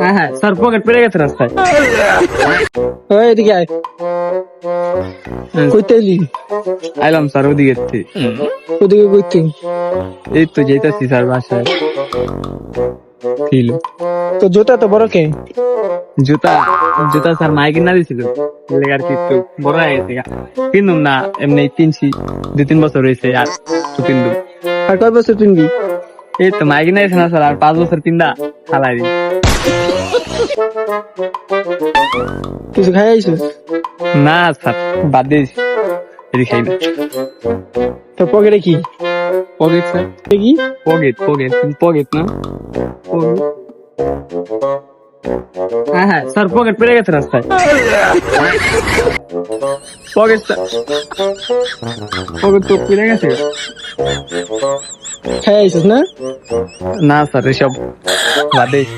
হ্যাঁ হ্যাঁ sir, pocket পেরে গেছে রাস্তায়। ওই এদিকে আয়। কইতে এলি? আইলাম স্যার ওদিকে থেকে। ওদিকে কইতে? এই তো যেতেছি স্যার বাসায়। ছিল তো জুতা তো বড় কে? জুতা, জুতা স্যার মাই কিনা দিছিল, লেগার কি একটু বড় হয়ে গেছে। কিনুম না, এমনি কিনছি, 2-3 বছর হয়েছে আর তো কিনবো। আর কয় বছর পিনবি? এই তো মাই কিনা দিছে না স্যার, আর 5 বছর কিনা খালাই দিই। কিছু খাই আইছিস? না স্যার, বাদ দিস, এদিকে খাই না। তোর পকেটে কি? পকেট স্যার, কি? পকেট পকেট পকেট না পকেট। হ্যাঁ হ্যাঁ স্যার, পকেট পেরে গেছে রাস্তায়। পকেট স্যার, পকেট তো পেরে গেছে। খাই আইছিস না? না স্যার, এসব বাদ দিস।